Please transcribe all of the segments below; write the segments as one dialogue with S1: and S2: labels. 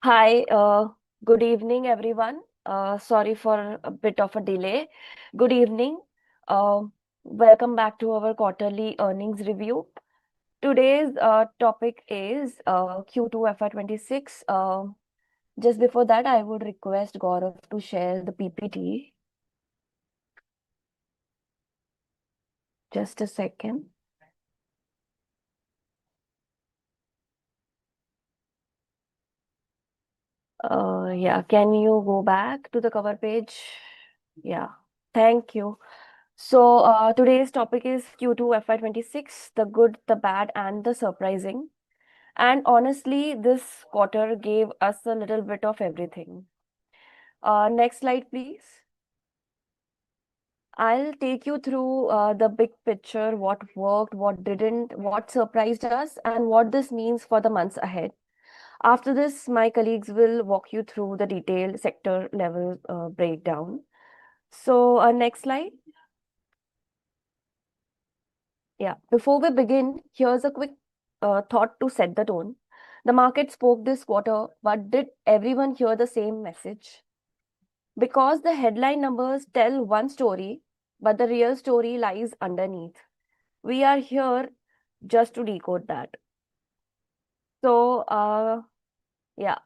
S1: Hi, good evening, everyone. Sorry for a bit of a delay. Good evening. Uh, Welcome back to our quarterly earnings review. Today's topic is Q2 FY26. Just before that, I would request Gaurav to share the PPT. Just a second. Yeah, can you go back to the cover page? Yeah, thank you. So, today's topic is Q2 FY26, the good, the bad, and the surprising. And honestly, this quarter gave us a little bit of everything. Next slide, please. I'll take you through the big picture, what worked, what didn't, what surprised us, and what this means for the months ahead. After this, my colleagues will walk you through the detailed sector level breakdown. So, next slide. Yeah, before we begin, here's a quick thought to set the tone. The market spoke this quarter, but did everyone hear the same message? Because the headline numbers tell one story, but the real story lies underneath. We are here just to decode that. So, yeah,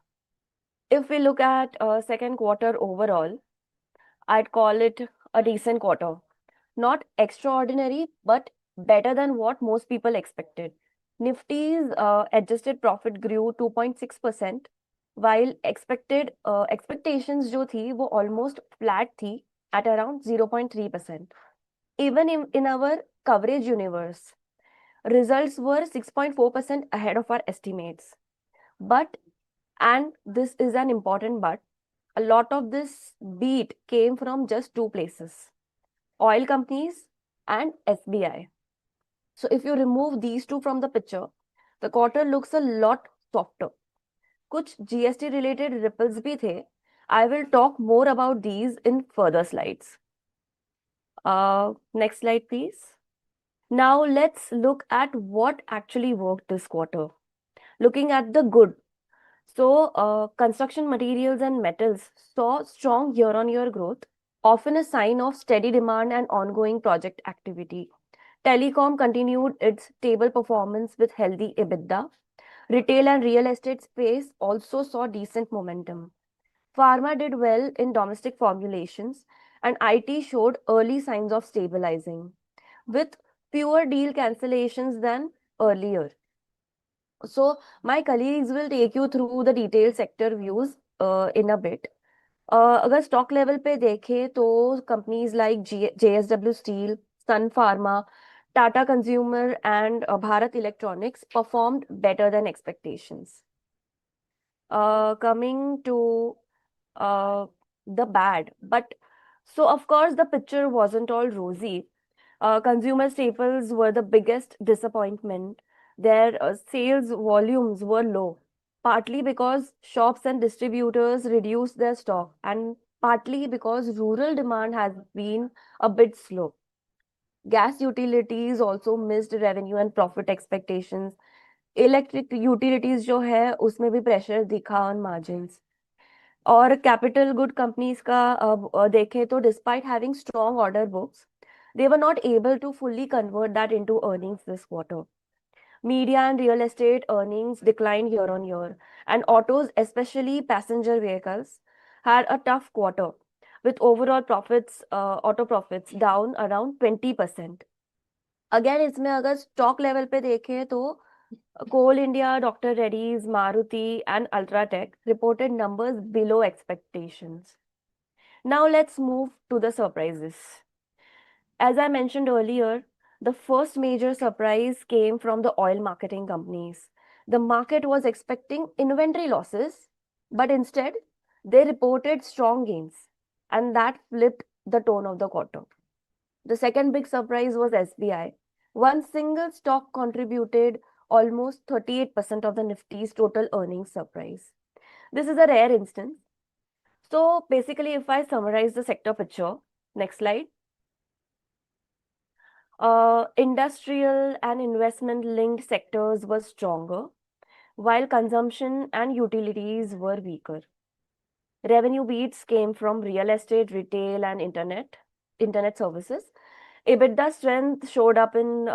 S1: if we look at second quarter overall, I'd call it a decent quarter. Not extraordinary, but better than what most people expected. Nifty's adjusted profit grew 2.6%, while expectations जो थी वो almost flat थी at around 0.3%. Even in our coverage universe, results were 6.4% ahead of our estimates. But, and this is an important but, a lot of this beat came from just two places: oil companies and SBI. So if you remove these two from the picture, the quarter looks a lot softer. कुछ GST related ripples भी थे. I will talk more about these in further slides. Next slide, please. Now let's look at what actually worked this quarter. Looking at the good. So, construction materials and metals saw strong year-on-year growth, often a sign of steady demand and ongoing project activity. Telecom continued its stable performance with healthy EBITDA. Retail and real estate space also saw decent momentum. Pharma did well in domestic formulations, and IT showed early signs of stabilizing, with fewer deal cancellations than earlier. So, my colleagues will take you through the detailed sector views in a bit. अगर stock level पे देखें तो companies like JSW Steel, Sun Pharma, Tata Consumer and Bharat Electronics performed better than expectations. Coming to the bad, but so of course the picture wasn't all rosy. Consumer staples were the biggest disappointment. Their sales volumes were low, partly because shops and distributors reduced their stock, and partly because rural demand has been a bit slow. Gas utilities also missed revenue and profit expectations. Electric utilities जो है उसमें भी pressure दिखा on margins. और capital good companies का देखें तो despite having strong order books, they were not able to fully convert that into earnings this quarter. Media and real estate earnings declined year on year, and autos, especially passenger vehicles, had a tough quarter with overall profits, auto profits down around 20%. Again इसमें अगर stock level पे देखें तो Coal India, Dr. Reddy's, Maruti, and Ultratech reported numbers below expectations. Now let's move to the surprises. As I mentioned earlier, the first major surprise came from the oil marketing companies. The market was expecting inventory losses, but instead, they reported strong gains, and that flipped the tone of the quarter. The second big surprise was SBI. One single stock contributed almost 38% of the Nifty's total earnings surprise. This is a rare instance. So basically, if I summarize the sector picture, next slide. Industrial and investment linked sectors were stronger. while consumption and utilities were weaker. Revenue beats came from real estate, retail, and internet services. EBITDA strength showed up in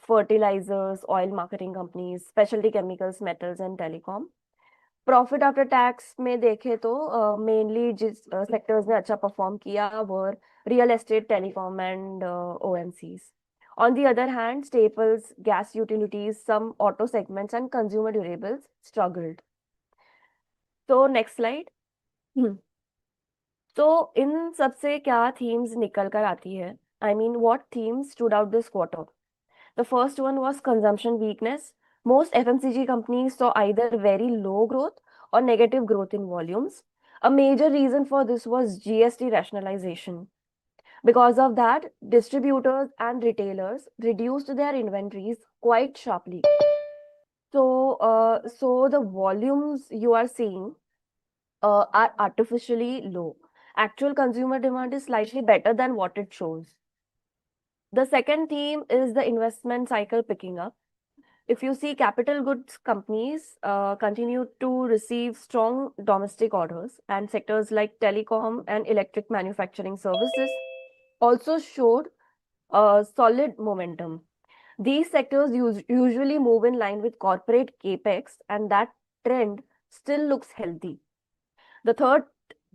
S1: fertilizers, oil marketing companies, specialty chemicals, metals, and telecom. Profit after tax में देखें तो mainly जिस sectors ने अच्छा perform किया were real estate telecom and OMCs on the other hand staples gas utilities some auto segments and consumer durables struggled तो next slide तो इन सबसे क्या थीम्स निकल कर आती है I mean what themes stood out this quarter. The first one was consumption weakness. Most FMCG companies saw either very low growth or negative growth in volumes. A major reason for this was GST rationalization. Because of that, distributors and retailers reduced their inventories quite sharply. So the volumes you are seeing are artificially low. Actual consumer demand is slightly better than what it shows. The second theme is the investment cycle picking up. If you see capital goods companies continue to receive strong domestic orders, and sectors like telecom and electric manufacturing services also showed solid momentum. These sectors usually move in line with corporate capex, and that trend still looks healthy. The third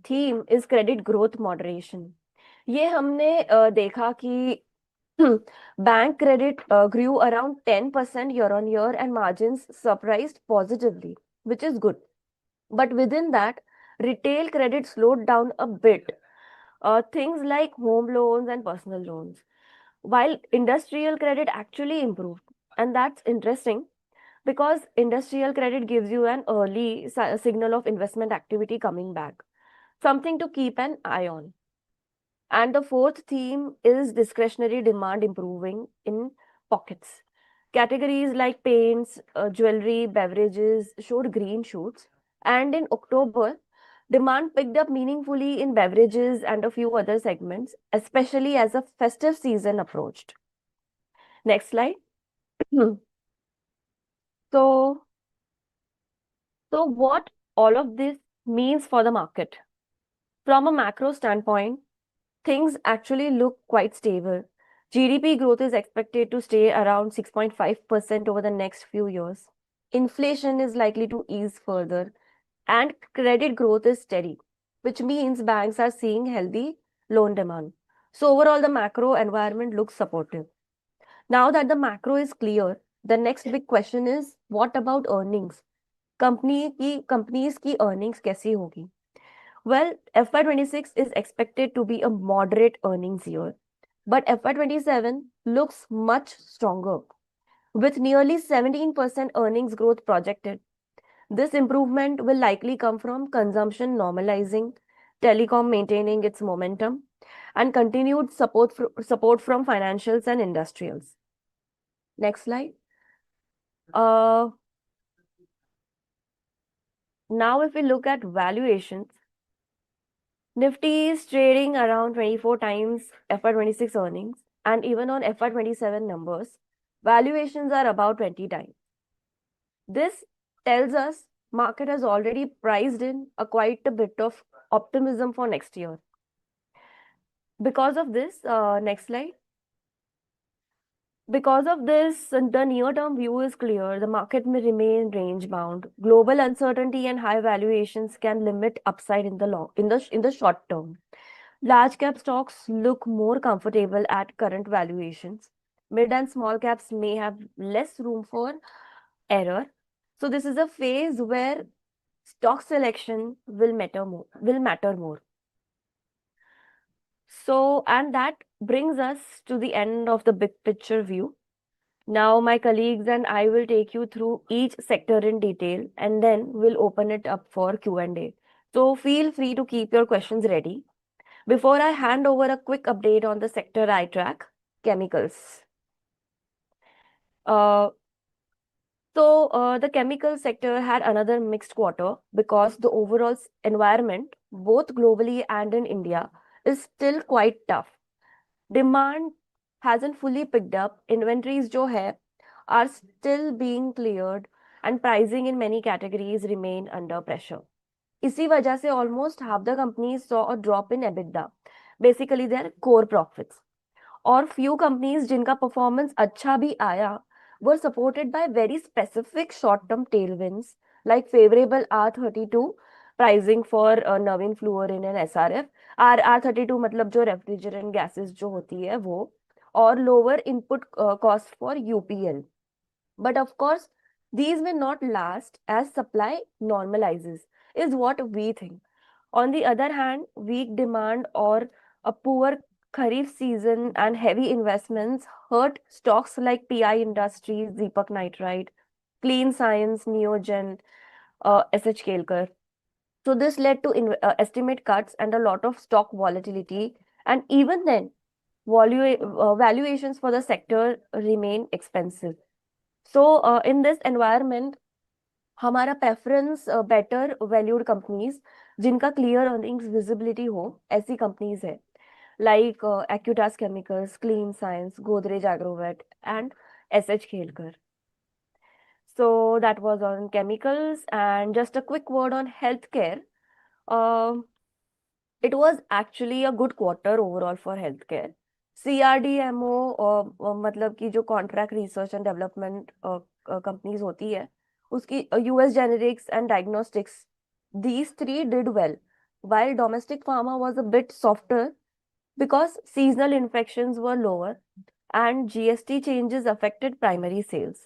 S1: theme is credit growth moderation. ये हमने देखा कि bank credit grew around 10% year on year and margins surprised positively, which is good. But within that, retail credit slowed down a bit. Things like home loans and personal loans, while industrial credit actually improved. And that's interesting because industrial credit gives you an early signal of investment activity coming back, something to keep an eye on. And the fourth theme is discretionary demand improving in pockets. Categories like paints, jewelry, beverages showed green shoots. And in October, demand picked up meaningfully in beverages and a few other segments, especially as the festive season approached. Next slide. so, so what all of this means for the market? From a macro standpoint, things actually look quite stable. GDP growth is expected to stay around 6.5% over the next few years. Inflation is likely to ease further, and credit growth is steady, which means banks are seeing healthy loan demand. So, overall, the macro environment looks supportive. Now that the macro is clear, the next big question is what about earnings? Companies की earnings कैसी होगी? Well, FY26 is expected to be a moderate earnings year, but FY27 looks much stronger, with nearly 17% earnings growth projected. This improvement will likely come from consumption normalizing, telecom maintaining its momentum, and continued support from financials and industrials. Next slide. Now, if we look at valuations, Nifty is trading around 24 times FY26 earnings, and even on FY27 numbers, valuations are about 20 times. This tells us market has already priced in quite a bit of optimism for next year. Because of this, next slide. Because of this, the near-term view is clear. The market may remain range-bound. Global uncertainty and high valuations can limit upside in the short term. Large cap stocks look more comfortable at current valuations. Mid and small caps may have less room for error. So this is a phase where stock selection will matter more. So, and that brings us to the end of the big picture view. Now, my colleagues and I will take you through each sector in detail and then we'll open it up for Q&A. So, feel free to keep your questions ready. Before I hand over a quick update on the sector I track, chemicals. The chemical sector had another mixed quarter because the overall environment, both globally and in India, is still quite tough. Demand hasn't fully picked up. Inventories जो है are still being cleared. and pricing in many categories remain under pressure. इसी वजह से almost half the companies saw a drop in EBITDA, basically their core profits. और few companies जिनका performance अच्छा भी आया were supported by very specific short-term tailwinds like favorable R32 pricing for Navin fluorine and SRF. R32 मतलब जो refrigerant gases जो होती है वो, और lower input cost for UPL. But of course, these may not last as supply normalizes, is what we think. On the other hand, weak demand or a poor Kharif season and heavy investments hurt stocks like PI Industries, Deepak Nitrite, Clean Science, Neogen, SH Kelkar. So this led to estimate cuts and a lot of stock volatility. And even then, valuations for the sector remain expensive. So in this environment, हमारा preference better valued companies जिनका clear earnings visibility हो, ऐसी companies है like Acutaas Chemicals, Clean Science, Godrej Agrovet and S H Kelkar. So that was on chemicals, and just a quick word on healthcare. Um it was actually a good quarter overall for healthcare. CRDMO मतलब कि जो contract research and development companies होती है, उसकी US generics and diagnostics, these three did well, while domestic pharma was a bit softer because seasonal infections were lower and GST changes affected primary sales.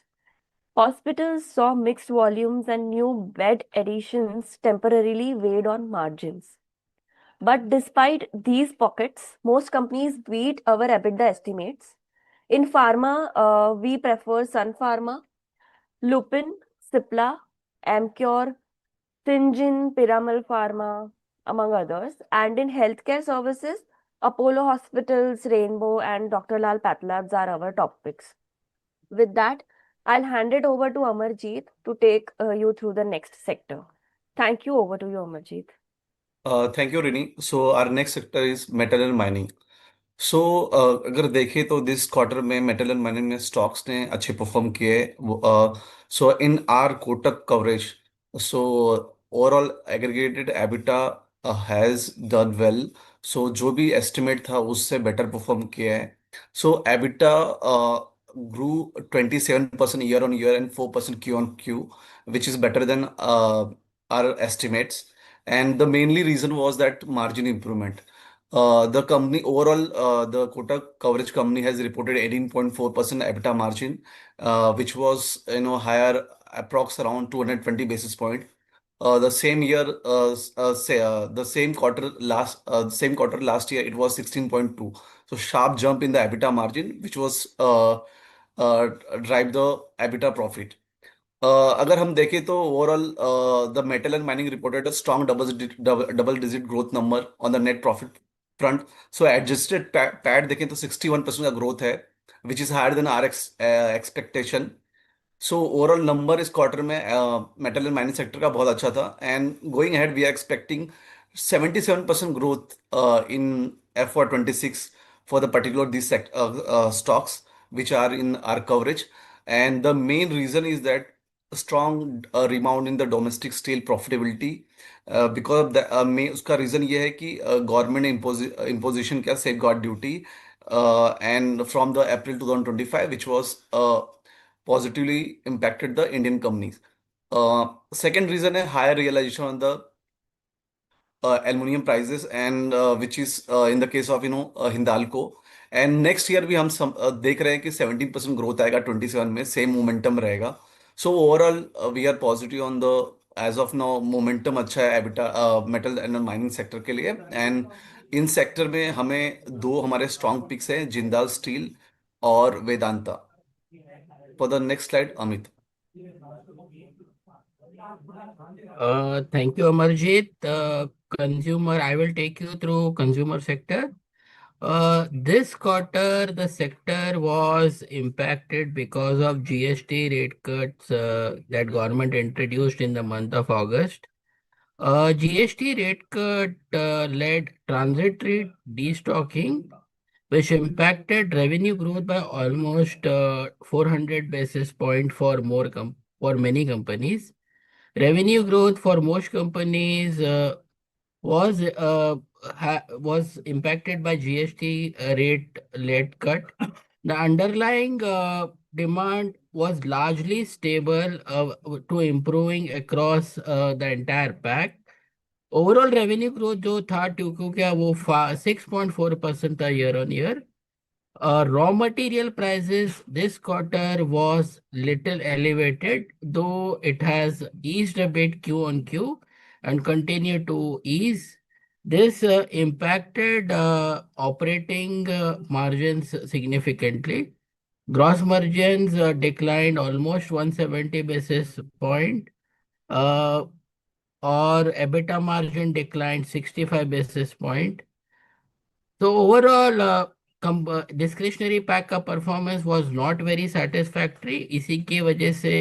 S1: Hospitals saw mixed volumes and new bed additions temporarily weighed on margins. But despite these pockets, most companies beat our EBITDA estimates. In pharma, we prefer Sun Pharma, Lupin, Cipla, Amcure, Syngene, Piramal Pharma, among others. And in healthcare services, Apollo Hospitals, Rainbow, and Dr. Lal Pathlabs are our top picks. With that, I'll hand it over to Amarjeet to take you through the next sector. Thank you. Over to you, Amarjeet.
S2: Thank you, Rini. So our next sector is metal and mining. So अगर देखें तो this quarter में metal and mining में stocks ने अच्छे perform किए. So in our Kotak coverage, so overall aggregated EBITDA has done well. So जो भी एस्टिमेट था उससे बेटर परफॉर्म किया है. So EBITDA grew 27% year on year and 4% Q on Q, which is better than our estimates. And the mainly reason was that margin improvement. The company overall, the Kotak coverage company has reported 18.4% EBITDA margin, which was higher approx around 220 basis point. The same year, the same quarter last year, it was 16.2. So sharp jump in the EBITDA margin, which was uh, drive the EBITDA profit. अगर हम देखें तो overall the metal and mining reported a strong double digit growth number on the net profit front. So adjusted PAT देखें तो 61% का growth है, which is higher than our expectation. So overall number इस quarter में metal and mining sector का बहुत अच्छा था. And going ahead we are expecting 77% growth in FY26 for the particular these stocks which are in our coverage. And the main reason is that a strong rebound in the domestic steel profitability, because of the main उसका reason ये है कि government ने imposition किया safe guard duty and from the April 2025, which was positively impacted the Indian companies. Second reason है higher realization on the aluminum prices, and which is in the case of Hindalco. And next year भी हम देख रहे हैं कि 17% growth आएगा 27 में, same momentum रहेगा. So overall we are positive on the as of now. Momentum अच्छा है EBITDA metal and mining sector के लिए. एंड इन सेक्टर में हमें दो हमारे स्ट्रॉन्ग पिक्स हैं, जिंदाल स्टील और Vedanta. For the next slide, Amit.
S3: Thank you, Amarjit. Consumer, I will take you through consumer sector. This quarter, the sector was impacted because of GST rate cuts that government introduced in the month of August. GST rate cut led transitory destocking, which impacted revenue growth by almost 400 basis point for for many companies. Revenue growth for most companies was was impacted by GST rate led cut. The underlying demand was largely stable to improving across the entire pack. Overall revenue growth जो था ट्यूको का वो 6.4% था year on year. Raw material prices this quarter was little elevated, though it has eased a bit Q on Q and continue to ease. This impacted operating margins significantly. Gross margins declined almost 170 basis point. Uh, or EBITDA margin declined 65 basis point. So overall, discretionary pack का performance was not very satisfactory. इसी की वजह से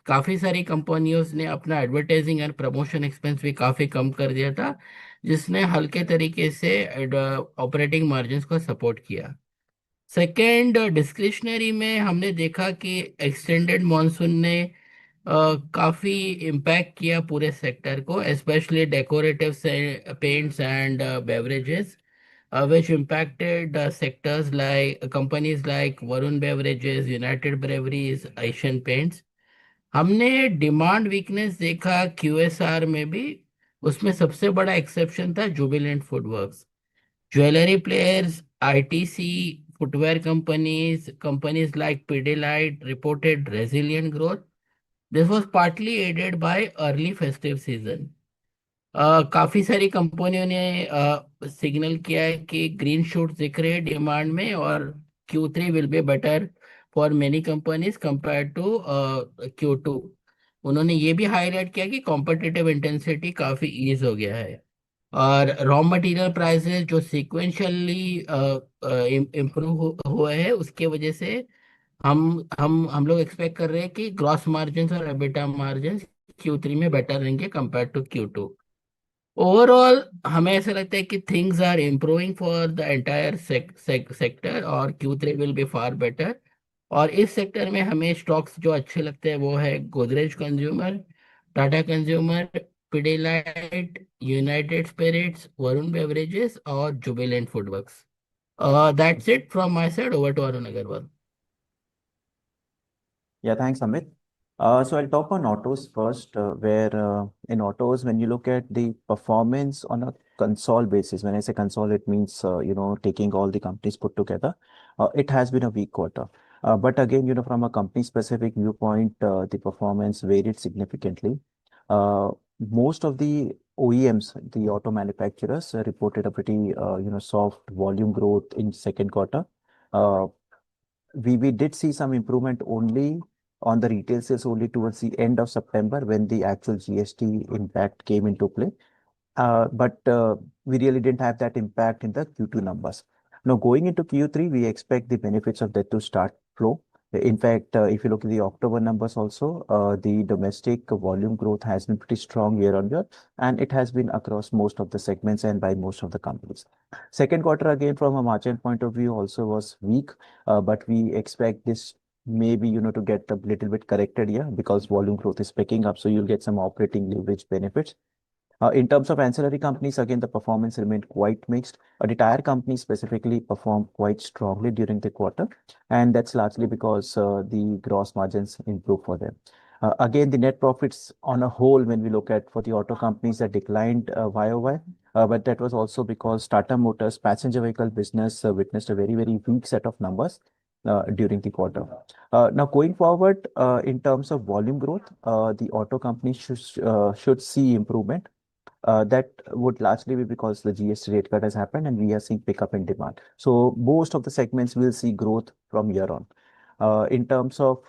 S3: काफ़ी सारी कंपनियों ने अपना एडवर्टाइजिंग एंड प्रमोशन एक्सपेंस भी काफ़ी कम कर दिया था, जिसने हल्के तरीके से ऑपरेटिंग मार्जिन्स को सपोर्ट किया. सेकेंड, डिस्क्रिशनरी में हमने देखा कि एक्सटेंडेड मॉनसून ने काफी इम्पैक्ट किया पूरे सेक्टर को, specially decorative paints and beverages, which impacted sectors like companies like Varun Beverages, United Breweries, Asian Paints. हमने डिमांड वीकनेस देखा क्यूएसआर में भी. उसमें सबसे बड़ा एक्सेप्शन था Jubilant FoodWorks. Jewellery players, ITC, footwear companies like Pidilite reported resilient growth. This was partly aided by early festive season. काफी सारी कंपनियों ने सिग्नल किया है कि ग्रीन शूट्स दिख रहे हैं डिमांड में, और Q3 will be better for many companies compare to Q2. उन्होंने ये भी हाईलाइट किया कि कॉम्पिटिटिव इंटेंसिटी काफी ईज हो गया है. और रॉ मटेरियल प्राइसेस जो सिक्वेंशियली इम्प्रूव हुए हैं, उसके वजह से हम लोग एक्सपेक्ट कर रहे हैं कि ग्रॉस मार्जिन्स और एबिटा मार्जिन्स Q3 में बेटर रहेंगे कंपेयर टू Q2. ओवरऑल हमें ऐसा लगता है कि things are improving for the entire sector, और Q3 will B far better. और इस सेक्टर में हमें स्टॉक्स जो अच्छे लगते हैं वो है Godrej Consumer, Tata Consumer, Pidilite, United Spirits, Varun Beverages और Jubilant FoodWorks. That's it from my side. Over to Arun Agarwal.
S4: Yeah, thanks, Amit. So I'll talk on autos first, where in autos, when you look at the performance on a console basis, when I say console, it means, taking all the companies put together, it has been a weak quarter. But again, from a company specific viewpoint, the performance varied significantly. Most of the OEMs, the auto manufacturers, reported a pretty, soft volume growth in second quarter. Uh, we did see some improvement only on the retail sales only towards the end of September when the actual GST impact came into play. But we really didn't have that impact in the Q2 numbers. Now, going into Q3, we expect the benefits of that to start flow. In fact, if you look at the October numbers also, the domestic volume growth has been pretty strong year on year, and it has been across most of the segments and by most of the companies. Second quarter, again, from a margin point of view, also was weak, but we expect this maybe, to get a little bit corrected here because volume growth is picking up. So you'll get some operating leverage benefits. In terms of ancillary companies, again, the performance remained quite mixed. The tire company specifically performed quite strongly during the quarter, and that's largely because the gross margins improved for them. Again, the net profits on a whole, when we look at for the auto companies, that declined YOY, but that was also because Tata Motors passenger vehicle business witnessed a very, very weak set of numbers during the quarter. Now, going forward, in terms of volume growth, the auto companies should see improvement. That would largely be because the GST rate cut has happened and we are seeing pickup in demand. So most of the segments will see growth from here on. In terms of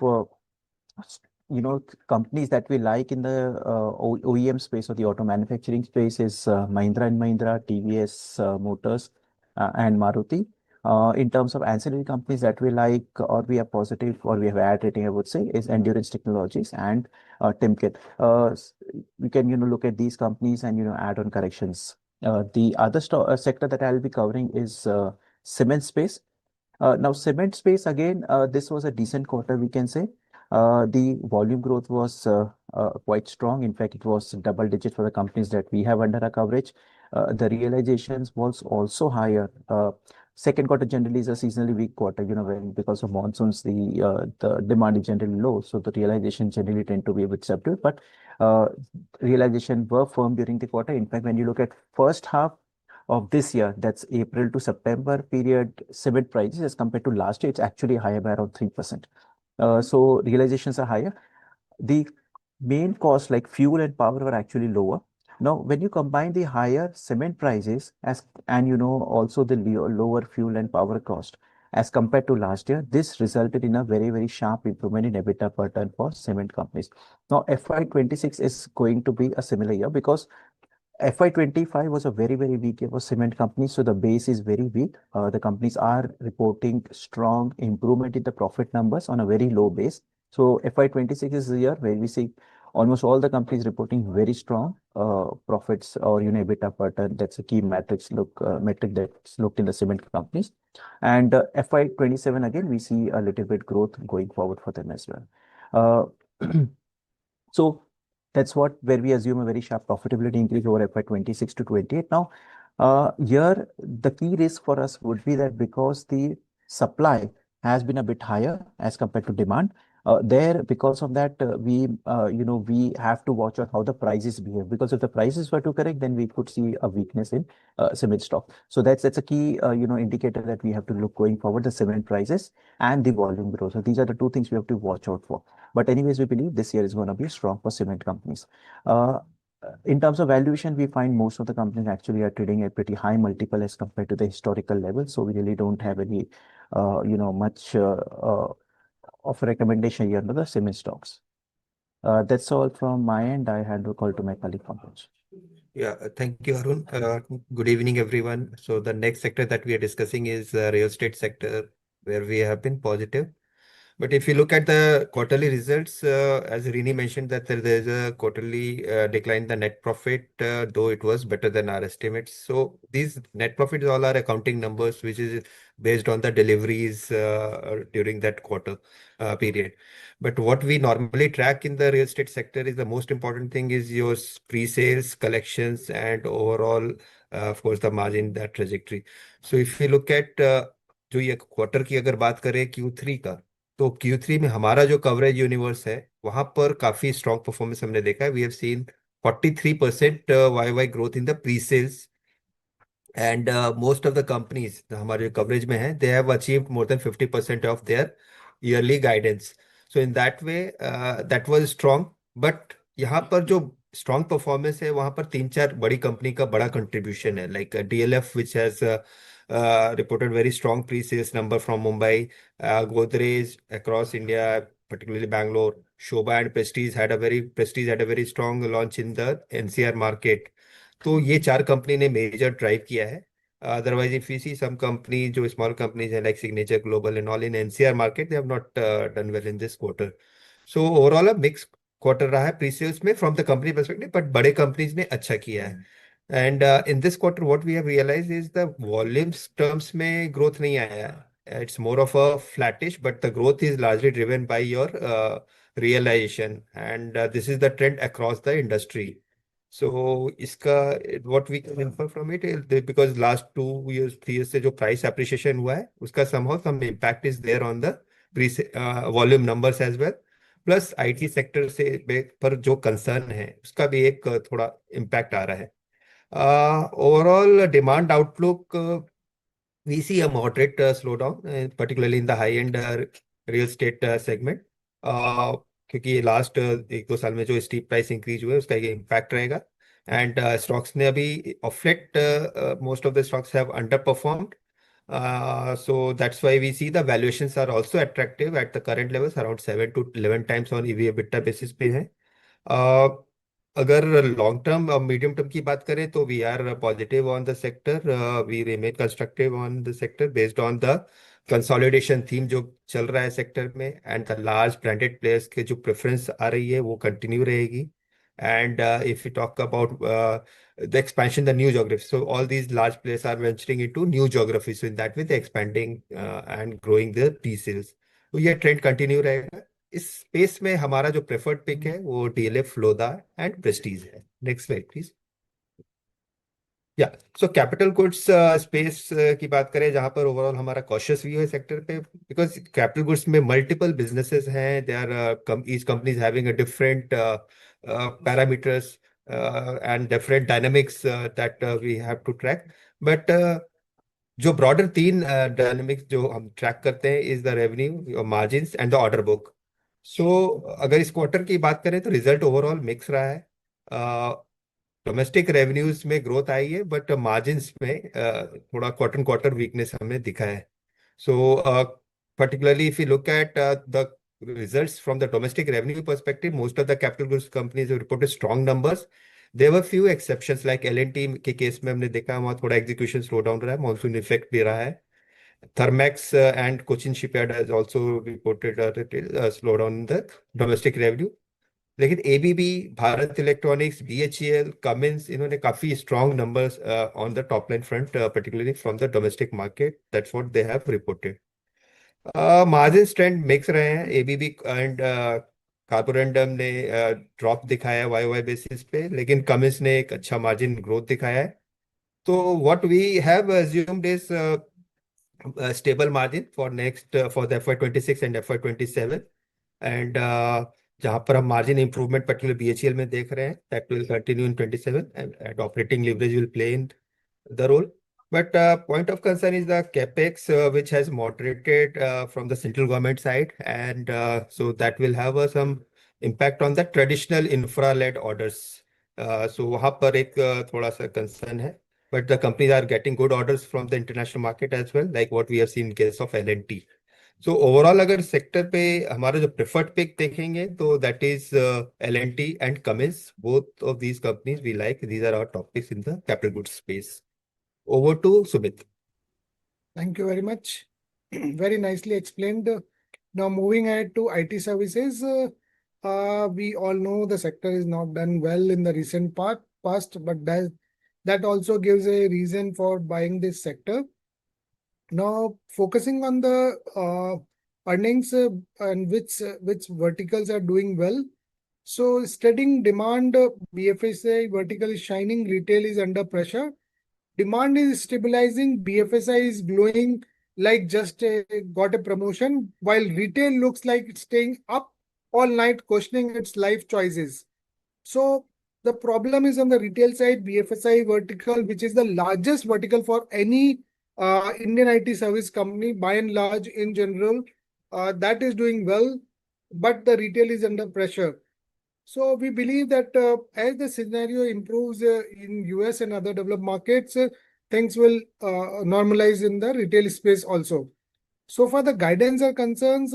S4: companies that we like in the OEM space or the auto manufacturing space is Mahindra and Mahindra, TVS Motors, and Maruti. In terms of ancillary companies that we like or we are positive or we have ad rating, I would say, is Endurance Technologies and Timken. We can look at these companies and add on corrections. The other sector that I'll be covering is cement space. Now, cement space, again, this was a decent quarter, we can say. The volume growth was quite strong. In fact, it was double digit for the companies that we have under our coverage. The realizations was also higher. Second quarter generally is a seasonally weak quarter, when because of monsoons, the demand is generally low, so the realization generally tend to be a bit subdued. But uh, realization were firm during the quarter. In fact, when you look at first half of this year, that's April to September period, cement prices as compared to last year, it's actually higher by around 3%. So realizations are higher. The main costs like fuel and power were actually lower. Now, when you combine the higher cement prices as and also the lower fuel and power cost as compared to last year, this resulted in a very, very sharp improvement in EBITDA per ton for cement companies. Now, FY26 is going to be a similar year because FY25 was a very, very weak year for cement companies, so the base is very weak. The companies are reporting strong improvement in the profit numbers on a very low base. So FY26 is the year where we see almost all the companies reporting very strong profits or EBITDA per ton. That's a key metric that's looked in the cement companies. And FY27 again, we see a little bit growth going forward for them as well. So that's where we assume a very sharp profitability increase over FY26 to 28. Now, here the key risk for us would be that because the supply has been a bit higher as compared to demand, there because of that we have to watch out how the prices behave, because if the prices were to correct, then we could see a weakness in cement stock. So that's a key indicator that we have to look going forward, the cement prices and the volume growth. So these are the two things we have to watch out for. But anyways, we believe this year is going to be strong for cement companies. Uh, in terms of valuation, we find most of the companies actually are trading at pretty high multiple as compared to the historical level. So we really don't have any, much of a recommendation here under the cement stocks. That's all from my end. I hand the call to my colleague Pankaj.
S5: Yeah, thank you, Arun. Good evening, everyone. So the next sector that we are discussing is real estate sector, where we have been positive. But if you look at the quarterly results, as Rini mentioned, that there's a quarterly decline in the net profit, though it was better than our estimates. So these net profits all are accounting numbers, which is based on the deliveries during that quarter period. But what we normally track in the real estate sector is the most important thing is your pre-sales, collections, and overall, of course, the margin, that trajectory. So if you look at जो ये quarter की अगर बात करें Q3 का, तो Q3 में हमारा जो कवरेज यूनिवर्स है वहां पर काफी स्ट्रॉन्ग परफॉर्मेंस हमने देखा है. We have seen 43% YY growth in the pre sales. And most of the companies हमारे कवरेज में है, they have achieved more than 50% of their yearly guidance. So in that way, that was strong. But यहाँ पर जो strong performance है वहाँ पर तीन चार बड़ी कंपनी का बड़ा contribution है, like DLF which has reported very strong pre-sales number from Mumbai, Godrej across India, particularly Bangalore, Shobha and Prestige had a very strong launch in the NCR market. तो ये चार कंपनी ने major drive किया है. Otherwise if you see some company जो small companies है like Signature Global and all in NCR market, they have not done well in this quarter. So overall a mix quarter रहा है pre sales में from the company perspective, but बड़े companies ने अच्छा किया है. And in this quarter what we have realize is the volumes terms में growth नहीं आया है. It's more of a flattish, but the growth is largely driven by your realization, and this is the trend across the industry. So इसका what we can infer from it is that because last 2 years 3 years से जो price appreciation हुआ है उसका somehow some impact is there on the volume numbers as well. Plus IT sector से पर जो concern है उसका भी एक थोड़ा impact आ रहा है. Overall demand outlook, we see a moderate slowdown, particularly in the high-end real estate segment. क्योंकि लास्ट एक दो साल में जो स्टीप प्राइस इंक्रीज हुए उसका ये इम्पैक्ट रहेगा. एंड स्टॉक्स ने अभी of late most of the stocks have underperformed. So that's why we see the valuations are also attractive at the current levels, around 7 to 11 times on EV EBITDA basis पे है. अगर long term और medium term की बात करें तो we are positive on the sector. We remain constructive on the sector based on the consolidation theme जो चल रहा है सेक्टर में, and the large branded players के जो प्रेफरेंस आ रही है वो कंटिन्यू रहेगी. And if you talk about the expansion, the new geography. So all these large players are venturing into new geographies. So in that way, they're expanding and growing their pre-sales. तो ये trend continue रहेगा. इस space में हमारा जो preferred pick है वो DLF, फ्लोदा and Prestige है। Next slide please. या सो कैपिटल गुड्स स्पेस की बात करें, जहां पर ओवरऑल हमारा कॉशियस व्यू है सेक्टर पे, बिकॉज कैपिटल गुड्स में मल्टीपल बिजनेसेस हैं, they are each company is having a different parameters and different dynamics that we have to track. But जो ब्रॉडर तीन डायनामिक्स जो हम ट्रैक करते हैं is the revenue, margins and the order book. So अगर इस quarter की बात करें तो रिजल्ट ओवरऑल मिक्स रहा है। डोमेस्टिक रेवेन्यूज में ग्रोथ आई है, बट मार्जिन्स में थोड़ा क्वार्टर क्वार्टर वीकनेस हमें दिखा है। सो particularly if you look at the results from the domestic revenue perspective, most of the capital goods companies have reported strong numbers. There were few exceptions like L&T के case में हमने देखा वहाँ थोड़ा execution slow down रहा है, monsoon effect भी रहा है। Thermax and Cochin Shipyard has also reported a slowdown in the domestic revenue. लेकिन ABB, Bharat electronics, BHEL, Cummins, इन्होंने काफी strong numbers on the top line front, particularly from the domestic market, that's what they have reported. Margin trend mix रहे हैं, ABB and Carborundum ने drop दिखाया है Y Y basis पे, लेकिन Cummins ने एक अच्छा मार्जिन ग्रोथ दिखाया है। तो what we have assumed is stable margin for next for the FY26 and FY27, and जहाँ पर हम मार्जिन इंप्रूवमेंट पर्टिकुलर बीएचईएल में देख रहे हैं, that will continue in 27 and operating leverage will play in the role. But point of concern is the capex, which has moderated from the central government side, and so that will have some impact on the traditional infra-led orders. So वहाँ पर एक थोड़ा सा concern है, but the companies are getting good orders from the international market as well, like what we have seen in case of L&T. So overall अगर sector पे हमारा जो प्रेफर्ड पिक देखेंगे तो that is L&T and Cummins. Both of these companies we like. These are our top picks in the capital goods space. Over to Sumit.
S6: Thank you very much. Very nicely explained. Now moving ahead to IT services, we all know the sector is not done well in the recent past, but that also gives a reason for buying this sector. Now focusing on the earnings and which verticals are doing well. So steadying demand, BFSI vertical is shining, retail is under pressure. Demand is stabilizing, BFSI is glowing like just got a promotion, while retail looks like it's staying up all night, questioning its life choices. So the problem is on the retail side, BFSI vertical, which is the largest vertical for any Indian IT service company, by and large in general, that is doing well, but the retail is under pressure. So we believe that as the scenario improves in US and other developed markets, things will normalize in the retail space also. So far the guidance are concerns,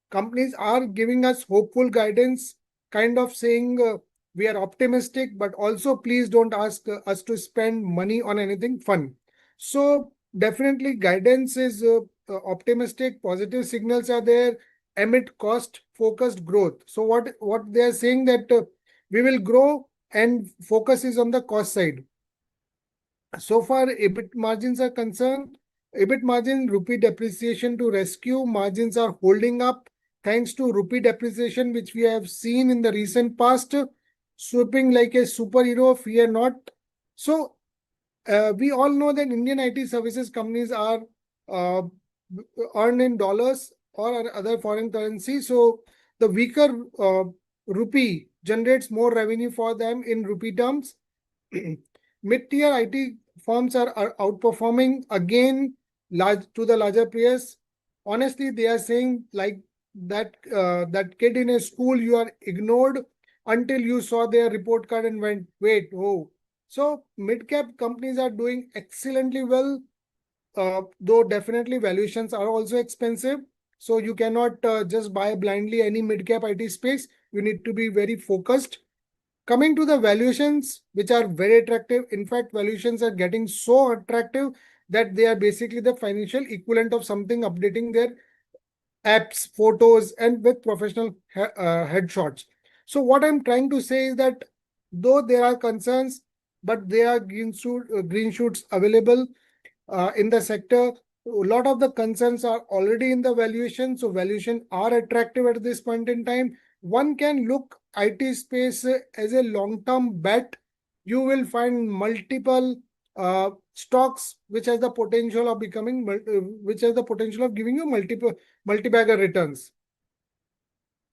S6: companies are giving us hopeful guidance, kind of saying we are optimistic, but also please don't ask us to spend money on anything fun. So definitely guidance is optimistic, positive signals are there amid cost focused growth. So what they are saying that we will grow and focus is on the cost side. So far EBIT margins are concerned, EBIT margin, rupee depreciation to rescue, margins are holding up thanks to rupee depreciation, which we have seen in the recent past, swooping like a superhero, fear not. So we all know that Indian IT services companies are uh, earned in dollars or other foreign currency. So the weaker rupee generates more revenue for them in rupee terms. Mid-tier IT firms are outperforming again to the larger players. Honestly, they are saying like that kid in a school you are ignored until you saw their report card and went, wait, oh. So mid-cap companies are doing excellently well, though definitely valuations are also expensive. So you cannot just buy blindly any mid-cap IT space. You need to be very focused. Coming to the valuations, which are very attractive. In fact, valuations are getting so attractive that they are basically the financial equivalent of something updating their apps, photos, and with professional headshots. So what I'm trying to say is that though there are concerns, but there are green shoots available in the sector. A lot of the concerns are already in the valuation, so valuation are attractive at this point in time. One can look IT space as a long-term bet. You will find multiple stocks which has the potential of becoming, which has the potential of giving you multi-bagger returns.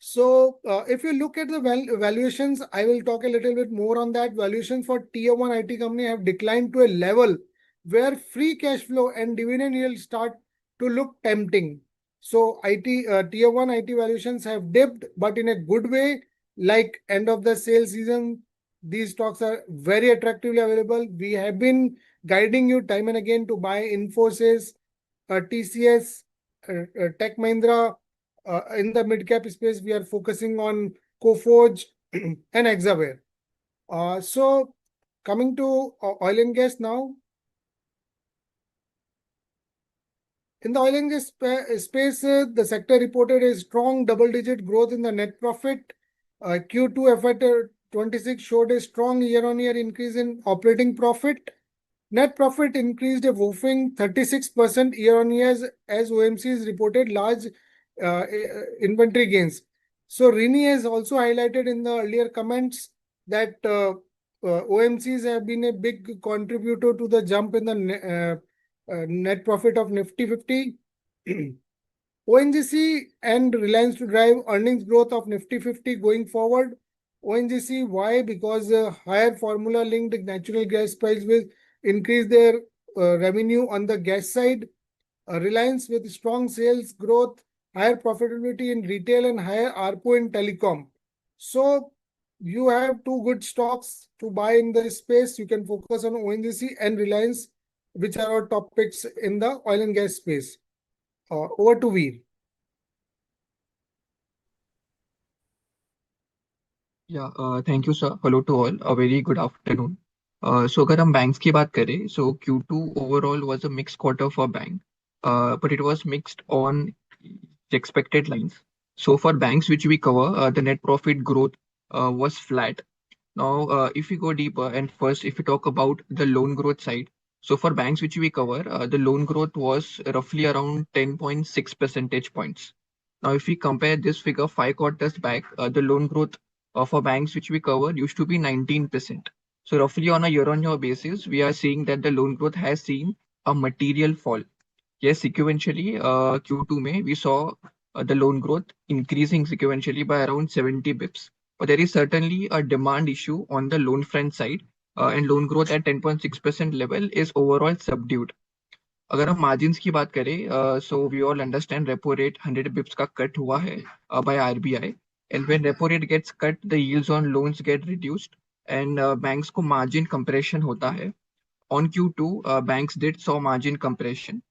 S6: So if you look at the valuations, I will talk a little bit more on that. Valuations for tier 1 IT company have declined to a level where free cash flow and dividend yield start to look tempting. So tier 1 IT valuations have dipped, but in a good way, like end of the sales season, these stocks are very attractively available. We have been guiding you time and again to buy Infosys, TCS, Tech Mahindra. In the mid-cap space, we are focusing on Coforge and Hexaware. So coming to oil and gas now. In the oil and gas space, the sector reported a strong double-digit growth in the net profit. Q2FY26 showed a strong year-on-year increase in operating profit. Net profit increased a whopping 36% year-on-year as OMCs reported large inventory gains. So Rini has also highlighted in the earlier comments that OMCs have been a big contributor to the jump in the net profit of Nifty 50. ONGC and Reliance to drive earnings growth of Nifty 50 going forward. ONGC, why? Because higher formula linked natural gas price will increase their revenue on the gas side. Reliance with strong sales growth, higher profitability in retail and higher ARPU in telecom. So you have two good stocks to buy in the space. You can focus on ONGC and Reliance, which are our top picks in the oil and gas space. Over to Veer.
S7: Thank you sir. Hello to all, a very good afternoon. So अगर हम banks की बात करें, so Q2 overall was a mixed quarter for bank, but it was mixed on expected lines. So for banks which we cover, the net profit growth was flat. Now, if we go deeper, and first, if we talk about the loan growth side, so for banks which we cover, the loan growth was roughly around 10.6 percentage points. Now, if we compare this figure 5 quarters back, the loan growth for banks which we cover used to be 19%. So roughly on a year-on-year basis, we are seeing that the loan growth has seen a material fall. Yes, sequentially, Q2 May, we saw the loan growth increasing sequentially by around 70 bips. But there is certainly a demand issue on the loan front side, and loan growth at 10.6% level is overall subdued. अगर हम margins की बात करें, so we all understand repo rate 100 bips का cut हुआ है by RBI, and when repo rate gets cut the yields on loans get reduced, and banks को margin compression होता है. On Q2, banks did saw margin compression,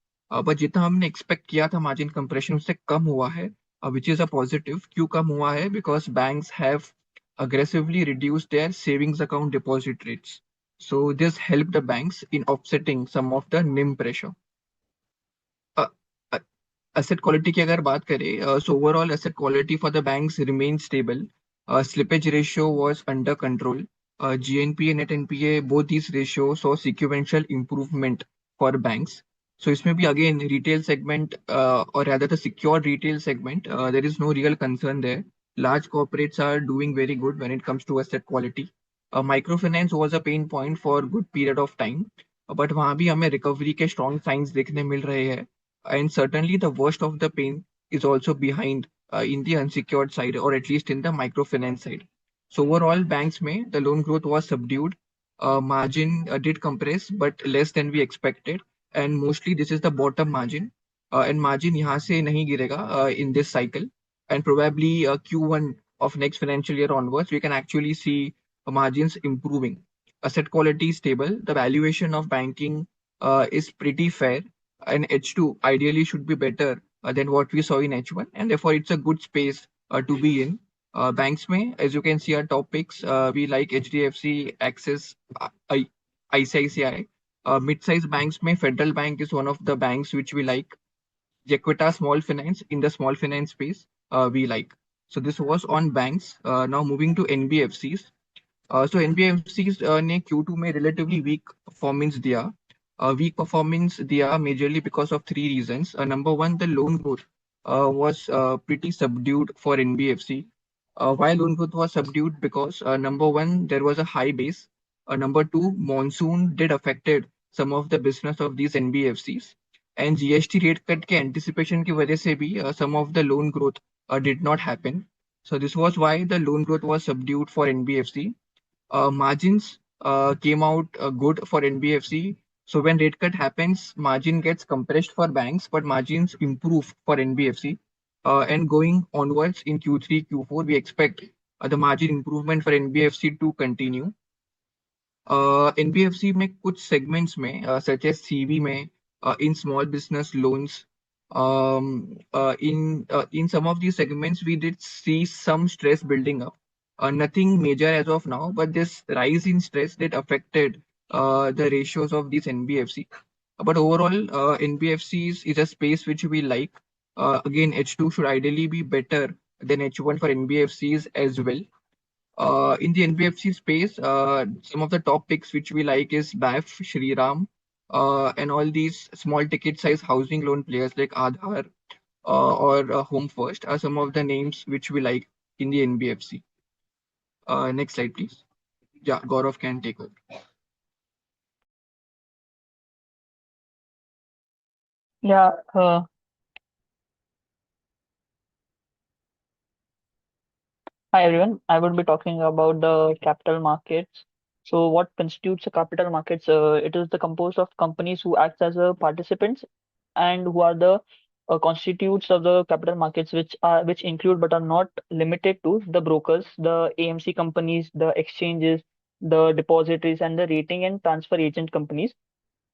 S7: but जितना हमने expect किया था margin compression उससे कम हुआ है, which is a positive. क्यों कम हुआ है? Because banks have aggressively reduced their savings account deposit rates. So this helped the banks in offsetting some of the NIM pressure. Asset quality की अगर बात करें, so overall asset quality for the banks remained stable. Slippage ratio was under control. GNPA, net NPA, both these ratios saw sequential improvement for banks. So इसमें भी again retail segment, or rather the secured retail segment, there is no real concern there. Large corporates are doing very good when it comes to asset quality. Microfinance was a pain point for good period of time, but वहाँ भी हमें recovery के strong signs देखने मिल रहे हैं. And certainly the worst of the pain is also behind in the unsecured side, or at least in the microfinance side. So overall, banks may the loan growth was subdued. Margin did compress, but less than we expected. And mostly this is the bottom margin. And margin यहाँ से नहीं गिरेगा in this cycle. And probably Q1 of next financial year onwards, we can actually see margins improving. Asset quality is stable. The valuation of banking is pretty fair, and H2 ideally should be better than what we saw in H1, and therefore it's a good space to be in. Banks may, as you can see, our topics, we like HDFC, Axis, ICICI. Mid-sized banks may, Federal Bank is one of the banks which we like. Equita Small Finance, in the small finance space, we like. So this was on banks. Now moving to NBFCs. So NBFCs ने Q2 में relatively weak performance दिया. Weak performance, they are majorly because of three reasons. Number one, the loan growth was pretty subdued for NBFC. Why loan growth was subdued? Because number one, there was a high base. Number two, monsoon did affected some of the business of these NBFCs. And GST rate cut के anticipation की वजह से भी some of the loan growth did not happen. So this was why the loan growth was subdued for NBFC. Margins came out good for NBFC. So when rate cut happens, margin gets compressed for banks, but margins improve for NBFC. And going onwards in Q3, Q4, we expect the margin improvement for NBFC to continue. NBFC में कुछ segments में such as CV में in small business loans in some of these segments we did see some stress building up. Nothing major as of now, but this rise in stress that affected the ratios of these NBFC. But overall, NBFCs is a space which we like. Again, H2 should ideally be better than H1 for NBFCs as well. In the NBFC space, some of the top picks which we like is BAF, Shriram, and all these small ticket size housing loan players like Aadhar or Home First are some of the names which we like in the NBFC. Next slide, please. Yeah, Gaurav can take over.
S8: Yeah, hi everyone. I will be talking about the capital markets. So, what constitutes a capital markets? It is the composed of companies who act as a participants and who are the constitutes of the capital markets, which include but are not limited to the brokers, the AMC companies, the exchanges, the depositories, and the rating and transfer agent companies.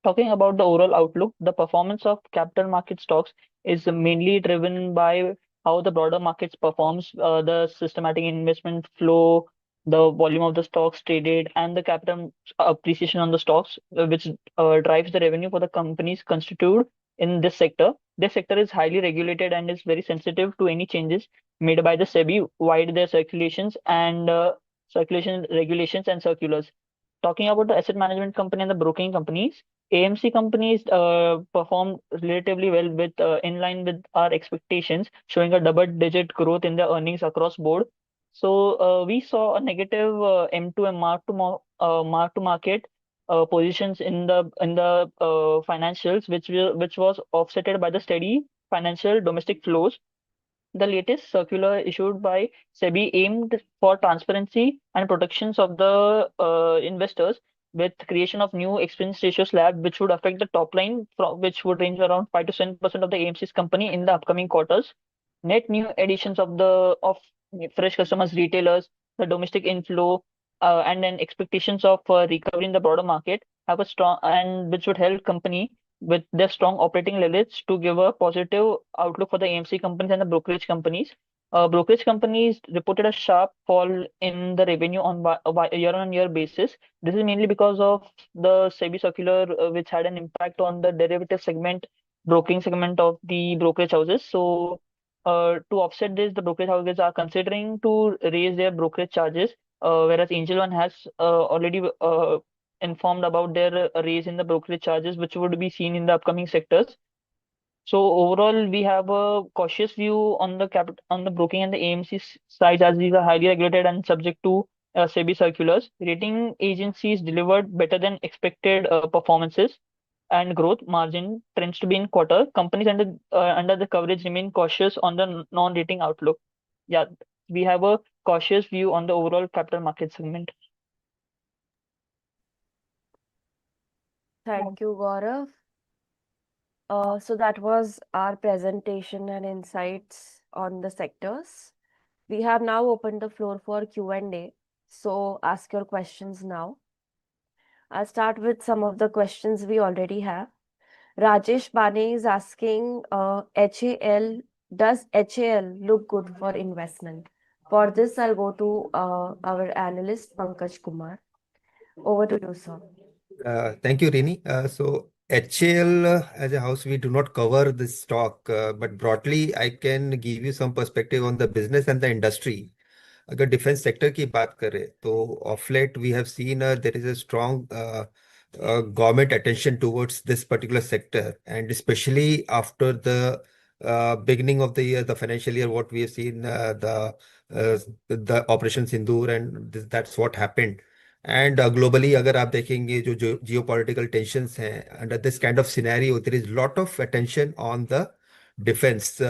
S8: Talking about the overall outlook, the performance of capital market stocks is mainly driven by how the broader markets performs, the systematic investment flow, the volume of the stocks traded, and the capital appreciation on the stocks, which drives the revenue for the companies constituted in this sector. This sector is highly regulated and is very sensitive to any changes made by the SEBI, wide their circulations and circulation regulations and circulars. Talking about the asset management company and the broking companies, AMC companies performed relatively well with in line with our expectations, showing a double-digit growth in their earnings across board. So we saw a negative M2 and mark to market positions in the financials, which was offsetted by the steady financial domestic flows. The latest circular issued by SEBI aimed for transparency and protections of the investors with creation of new expense ratio slab, which would affect the top line, which would range around 5 to 7% of the AMC's company in the upcoming quarters. Net new additions of fresh customers, retailers, the domestic inflow, and then expectations of recovery in the broader market have a strong and which would help company with their strong operating leverage to give a positive outlook for the AMC companies and the brokerage companies. Brokerage companies reported a sharp fall in the revenue on year-on-year basis. This is mainly because of the SEBI circular, which had an impact on the derivative segment, broking segment of the brokerage houses. So, to offset this, the brokerage houses are considering to raise their brokerage charges, whereas Angel One has already informed about their raise in the brokerage charges, which would be seen in the upcoming sectors. So overall, we have a cautious view on the broking and the AMC side, as these are highly regulated and subject to SEBI circulars. Rating agencies delivered better than expected performances and growth margin trends to be in quarter. Companies under the coverage remain cautious on the non-rating outlook. Yeah, we have a cautious view on the overall capital market segment.
S1: Thank you, Gaurav. So that was our presentation and insights on the sectors. We have now opened the floor for Q&A. So ask your questions now. I'll start with some of the questions we already have. Rajesh Bane is asking, HAL, does HAL look good for investment? For this, I'll go to our analyst, Pankaj Kumar. Over to you, sir.
S5: Thank you, Rini. So HAL as a house, we do not cover this stock, but broadly, I can give you some perspective on the business and the industry. अगर defence sector की बात करें तो of late we have seen there is a strong government attention towards this particular sector, and especially after the beginning of the year, the financial year, what we have seen, the Operation Sindoor, and that's what happened. And globally, अगर आप देखेंगे जो geopolitical tensions हैं, under this kind of scenario, there is lot of attention on the defense.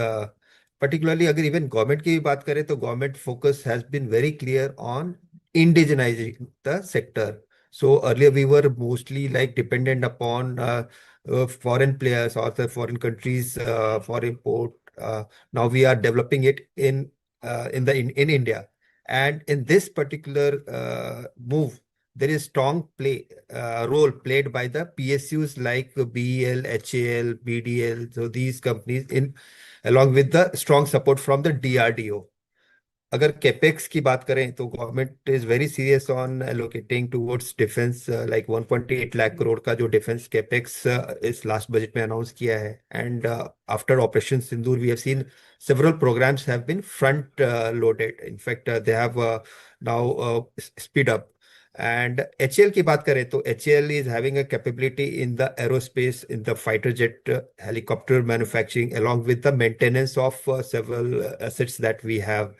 S5: Particularly, अगर even government की भी बात करें, तो government focus has been very clear on indigenizing the sector. So earlier we were mostly like dependent upon foreign players or the foreign countries for import. Now we are developing it in India, and in this particular move, there is strong role played by the PSUs like BEL, HAL, BDL. So these companies in along with the strong support from the DRDO. अगर capex की बात करें तो government is very serious on allocating towards defence like 1.8 lakh crore का जो defence capex इस last budget में announce किया है and after operation Sindoor we have seen several programs have been front loaded. In fact, they have now speed up. And HAL की बात करें तो HAL is having a capability in the aerospace, in the fighter jet, helicopter manufacturing, along with the maintenance of several assets that we have.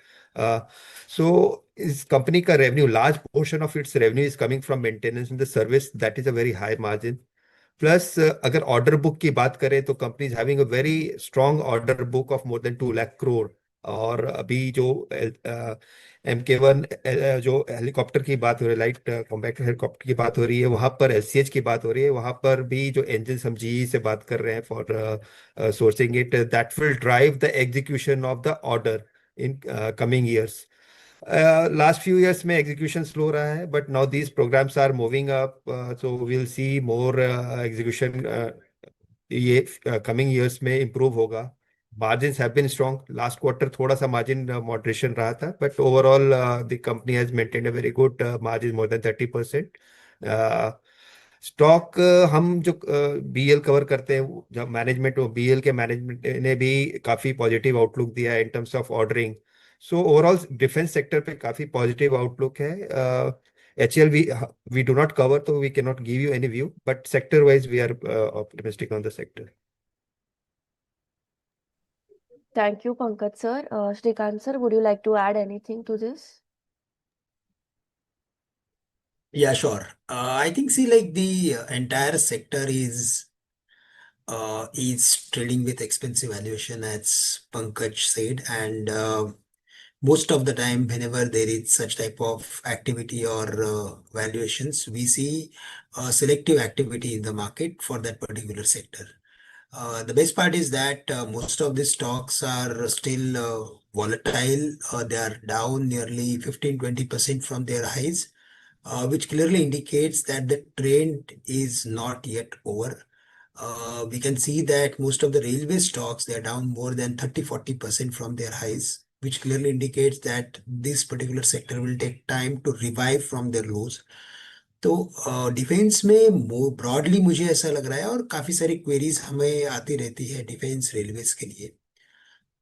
S5: So इस company का revenue, large portion of its revenue is coming from maintenance in the service, that is a very high margin. Plus अगर order book की बात करें तो company is having a very strong order book of more than 2 lakh crore. और अभी जो MK1 जो helicopter की बात हो रही है, लाइट कॉम्बैट हेलीकॉप्टर की बात हो रही है, वहां पर SCH की बात हो रही है, वहां पर भी जो इंजन हम GE से बात कर रहे हैं for sourcing it, that will drive the execution of the order in coming years. Last few years में execution slow रहा है, but now these programs are moving up, so we'll see more execution ये coming years में improve होगा. Margins have been strong. Last quarter थोड़ा सा margin moderation रहा था, but overall the company has maintained a very good margin, more than 30%. Stock हम जो BL cover करते हैं, जब मैनेजमेंट, BL के मैनेजमेंट ने भी काफी पॉजिटिव आउटलुक दिया है in terms of ordering. So overall defence sector पे काफी पॉजिटिव आउटलुक है. HL we do not cover, so we cannot give you any view, but sector wise we are optimistic on the sector.
S1: Thank you, Pankaj sir. Shrikant sir, would you like to add anything to this?
S9: Yeah, sure. I think, see, like the entire sector is trading with expensive valuation, as Pankaj said, and most of the time, whenever there is such type of activity or valuations, we see selective activity in the market for that particular sector. The best part is that most of these stocks are still volatile. They are down nearly 15-20% from their highs, which clearly indicates that the trend is not yet over. We can see that most of the railway stocks, they are down more than 30-40% from their highs, which clearly indicates that this particular sector will take time to revive from their lows. तो defence में broadly मुझे ऐसा लग रहा है, और काफी सारी क्वेरीज हमें आती रहती है डिफेंस रेलवेज के लिए.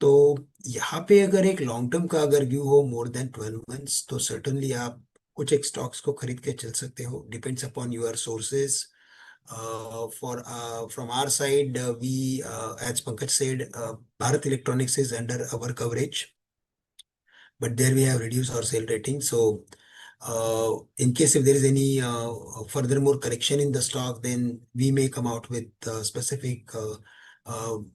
S9: तो यहाँ पे अगर एक लॉन्ग टर्म का अगर व्यू हो मोर देन 12 मंथ्स, तो सर्टनली आप कुछ एक स्टॉक्स को खरीद के चल सकते हो. Depends upon your sources. For from our side, we as Pankaj said, Bharat Electronics is under our coverage, but there we have reduced our sale rating. So in case if there is any furthermore correction in the stock, then we may come out with specific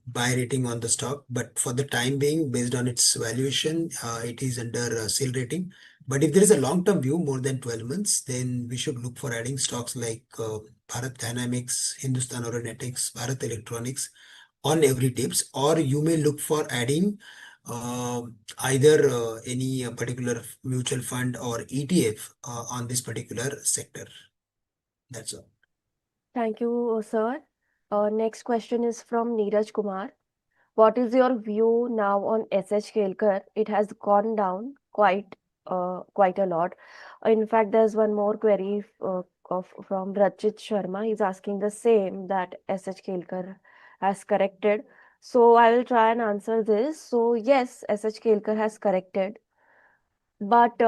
S9: buy rating on the stock. But for the time being, based on its valuation, it is under sale rating. But if there is a long-term view, more than 12 months, then we should look for adding stocks like Bharat Dynamics, Hindustan Aeronautics, Bharat Electronics on every dips, or you may look for adding uh, either any particular mutual fund or ETF on this particular sector. That's all.
S1: Thank you, sir. Next question is from Neeraj Kumar. What is your view now on SH Kelkar? It has gone down quite a lot. In fact, there's one more query from Rachit Sharma. He's asking the same, that SH Kelkar has corrected. So I will try and answer this. So yes, SH Kelkar has corrected, but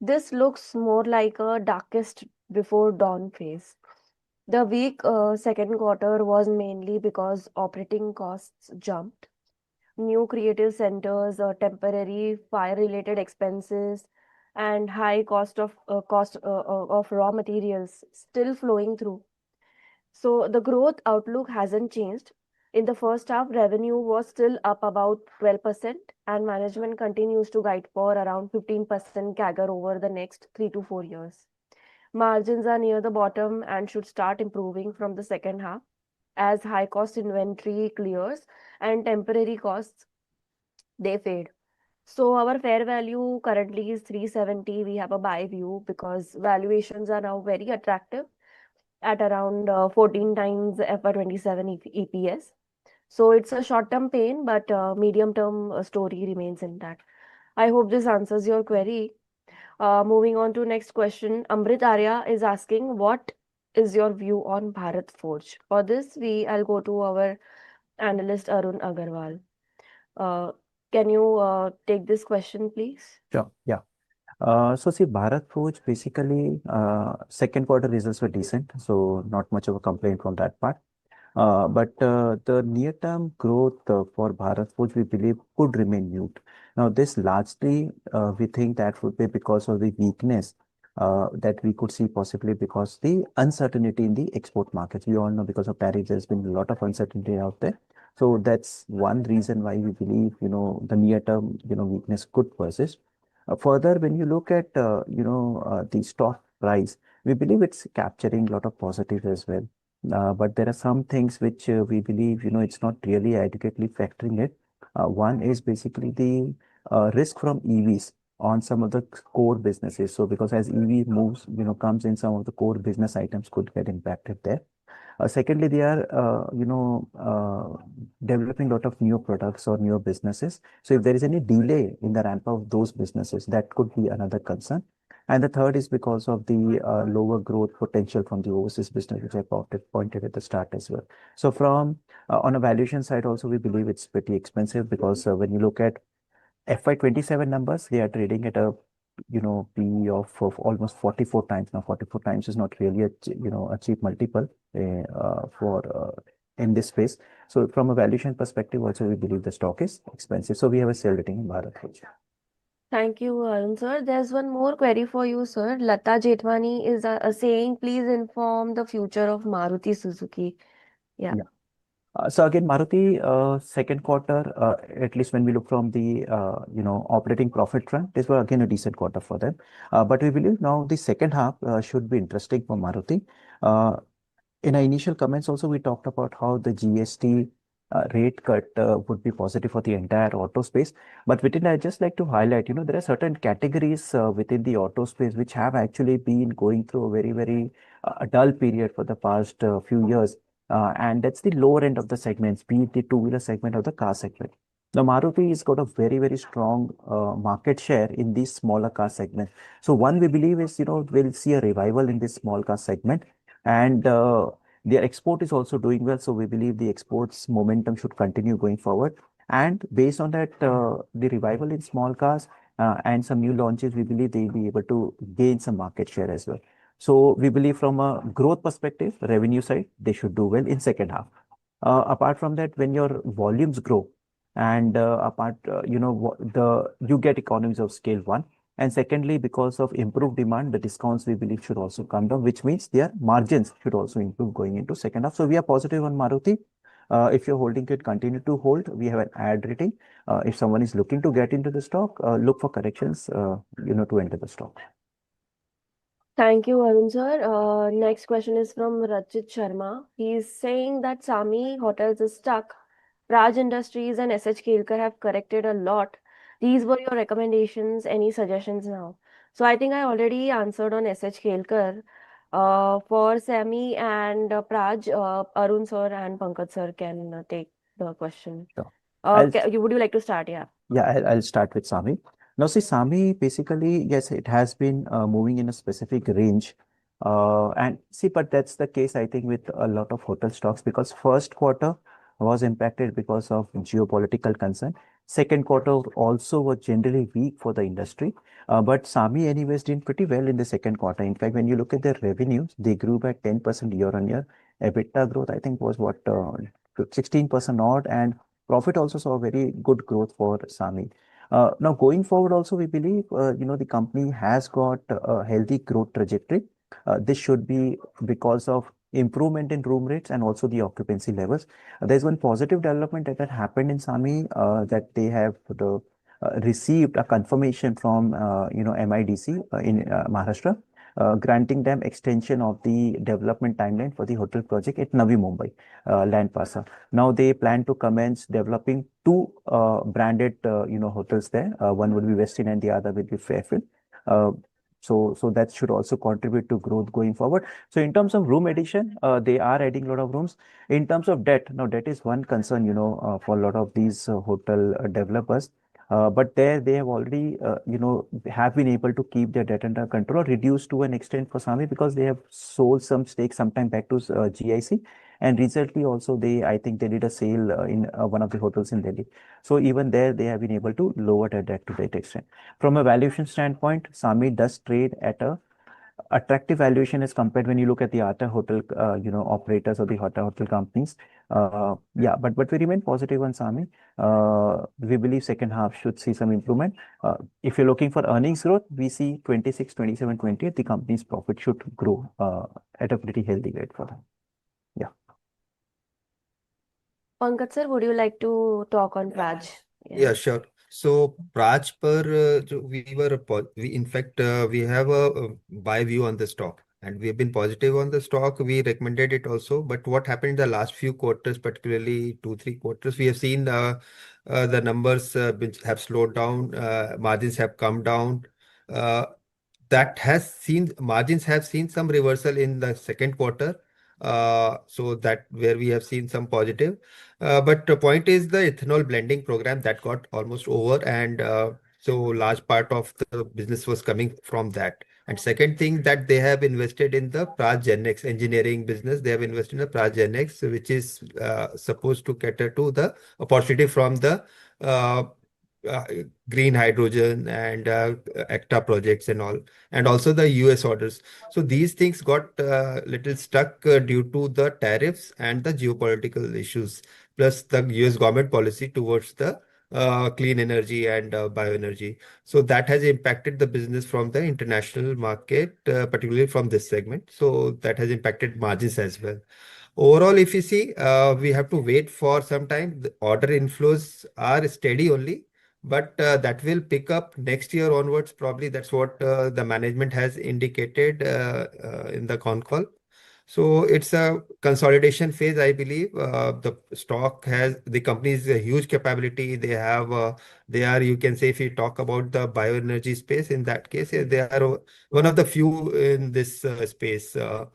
S1: this looks more like a darkest before dawn phase. The weak second quarter was mainly because operating costs jumped. New creative centers, temporary fire-related expenses, and high cost of raw materials still flowing through. So the growth outlook hasn't changed. In the first half, revenue was still up about 12%, and management continues to guide for around 15% CAGR over the next 3 to 4 years. Margins are near the bottom and should start improving from the second half as high cost inventory clears and temporary costs they fade. So our fair value currently is 370. We have a buy view because valuations are now very attractive at around 14 times FY27 EPS. So it's a short-term pain, but medium-term story remains intact. I hope this answers your query. Moving on to next question. Amrit Arya is asking, what is your view on Bharat Forge? For this, I'll go to our analyst Arun Agarwal. Uh, can you take this question, please?
S4: Sure. Yeah. So see, Bharat Forge basically, second quarter results were decent, so not much of a complaint from that part. But the near-term growth for Bharat Forge, we believe, could remain mute. Now, this largely, we think that would be because of the weakness that we could see possibly because the uncertainty in the export markets. We all know because of tariffs, there's been a lot of uncertainty out there. So that's one reason why we believe, the near-term, weakness could persist. Further, when you look at, the stock price, we believe it's capturing a lot of positives as well. But there are some things which we believe, it's not really adequately factoring it. One is basically the risk from EVs on some of the core businesses. So because as EV moves, comes in, some of the core business items could get impacted there. Secondly, they are, developing a lot of new products or new businesses. So if there is any delay in the ramp of those businesses, that could be another concern. And the third is because of the lower growth potential from the overseas business, which I pointed at the start as well. So from on a valuation side, also we believe it's pretty expensive because when you look at FY27 numbers, they are trading at a PE of almost 44 times. Now 44 times is not really a cheap multiple for in this space. So from a valuation perspective, also we believe the stock is expensive. So we have a sell rating in Bharat Forge.
S1: Thank you, Arun sir. There's one more query for you, sir. Lata Jethwani is saying, please inform the future of Maruti Suzuki. Yeah.
S4: Yeah. So again, Maruti, second quarter, at least when we look from the operating profit trend, this was again a decent quarter for them. But we believe now the second half should be interesting for Maruti. In our initial comments also, we talked about how the GST rate cut would be positive for the entire auto space. But within, I just like to highlight, there are certain categories within the auto space which have actually been going through a very, very dull period for the past few years. And that's the lower end of the segments, be it the two-wheeler segment or the car segment. Now, Maruti has got a very, very strong market share in these smaller car segment. So one we believe is, we'll see a revival in this small car segment. And their export is also doing well. So we believe the exports momentum should continue going forward. And based on that, the revival in small cars and some new launches, we believe they'll be able to gain some market share as well. So we believe from a growth perspective, revenue side, they should do well in second half. Apart from that, when your volumes grow and you get economies of scale, one. And secondly, because of improved demand, the discounts we believe should also come down, which means their margins should also improve going into second half. So we are positive on Maruti. If you're holding it, continue to hold. We have an ad rating. If someone is looking to get into the stock, look for corrections, to enter the stock.
S1: Thank you, Arun sir. Next question is from Rachit Sharma. He's saying that Sami Hotels is stuck. Raj Industries and SH Kelkar have corrected a lot. These were your recommendations. Any suggestions now? So I think I already answered on SH Kelkar. For Sami and Praj, Arun sir and Pankaj sir can take the question.
S4: Sure.
S1: Would you like to start? Yeah.
S4: Yeah, I'll start with Sami. Now, see, Sami basically, yes, it has been moving in a specific range. And see, but that's the case, I think, with a lot of hotel stocks because first quarter was impacted because of geopolitical concern. Second quarter also was generally weak for the industry, but SAMHI anyways did pretty well in the second quarter. In fact, when you look at their revenues, they grew by 10% year on year. EBITDA growth, I think, was what 16% odd, and profit also saw very good growth for SAMHI. Now, going forward, also we believe the company has got a healthy growth trajectory. This should be because of improvement in room rates and also the occupancy levels. There's one positive development that had happened in SAMHI, that they have received a confirmation from MIDC in Maharashtra, granting them extension of the development timeline for the hotel project at Navi Mumbai land parcel. Now they plan to commence developing two branded hotels there. One would be Westin and the other will be Fairfield. So that should also contribute to growth going forward. So in terms of room addition, they are adding a lot of rooms. In terms of debt, now debt is one concern, for a lot of these hotel developers. But there they have already, have been able to keep their debt under control or reduce to an extent for SAMHI, because they have sold some stake sometime back to GIC. And recently also I think they did a sale in one of the hotels in Delhi. So even there they have been able to lower their debt to that extent. From a valuation standpoint, SAMHI does trade at a attractive valuation as compared when you look at the other hotel, operators or the hotel companies. But we remain positive on SAMHI. We believe second half should see some improvement. If you're looking for earnings growth, we see 26, 27, 28. The company's profit should grow at a pretty healthy rate for them. Yeah.
S1: Pankaj sir, would you like to talk on Praj?
S5: Yeah, sure. So Praj we in fact we have a buy view on the stock, and we have been positive on the stock. We recommended it also, but what happened in the last few quarters, particularly 2-3 quarters, we have seen the numbers have slowed down, margins have come down. Uh, margins have seen some reversal in the second quarter. So that where we have seen some positive. But the point is the ethanol blending program that got almost over, and so large part of the business was coming from that. And second thing, that they have invested in the Praj GenX engineering business. They have invested in the Praj GenX, which is supposed to cater to the opportunity from the uh, uh, green hydrogen and ACTA projects and all, and also the US orders. So these things got little stuck due to the tariffs and the geopolitical issues, plus the US government policy towards the clean energy and bioenergy. So that has impacted the business from the international market, particularly from this segment. So that has impacted margins as well. Overall, if you see, we have to wait for some time. The order inflows are steady only, but that will pick up next year onwards. Probably that's what the management has indicated in the con call. So it's a consolidation phase, I believe. The company is a huge capability. They are, you can say, if you talk about the bioenergy space, in that case, they are one of the few in this space. So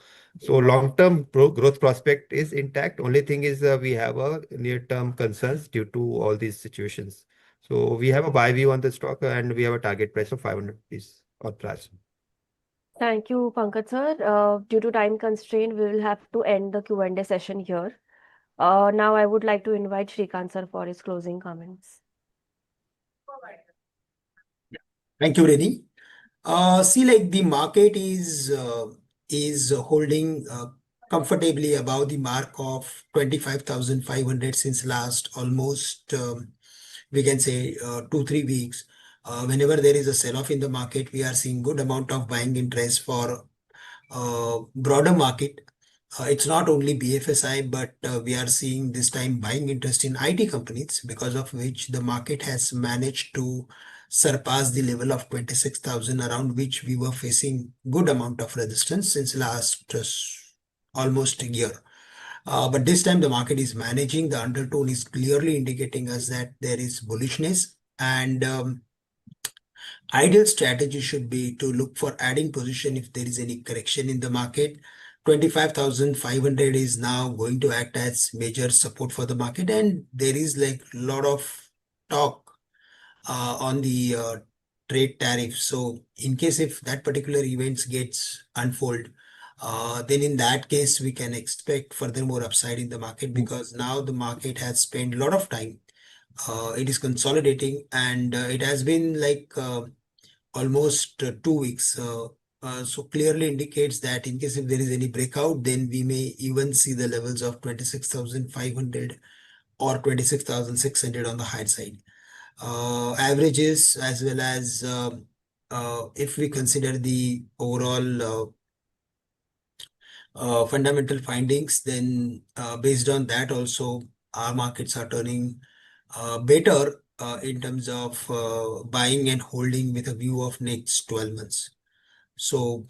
S5: long-term growth prospect is intact. Only thing is we have a near-term concerns due to all these situations. So we have a buy view on the stock, and we have a target price of 500 rupees or plus.
S1: Thank you, Pankaj sir. Due to time constraint, we will have to end the Q&A session here. Now I would like to invite Shrikant sir for his closing comments.
S9: Thank you, Reddy. See, like the market is holding comfortably above the mark of 25,500 since last almost we can say 2-3 weeks. Whenever there is a sell-off in the market, we are seeing good amount of buying interest for broader market. It's not only BFSI, but we are seeing this time buying interest in IT companies, because of which the market has managed to surpass the level of 26,000, around which we were facing good amount of resistance since last almost a year. But this time the market is managing. The undertone is clearly indicating us that there is bullishness, and ideal strategy should be to look for adding position if there is any correction in the market. 25,500 is now going to act as major support for the market, and there is like a lot of talk on the trade tariff. So in case if that particular events gets unfold, then in that case we can expect furthermore upside in the market, because now the market has spent a lot of time It is consolidating, and it has been like almost 2 weeks. So clearly indicates that in case if there is any breakout, then we may even see the levels of 26,500 or 26,600 on the higher side. Averages, as well as if we consider the overall fundamental findings, then based on that also our markets are turning better in terms of buying and holding with a view of next 12 months. So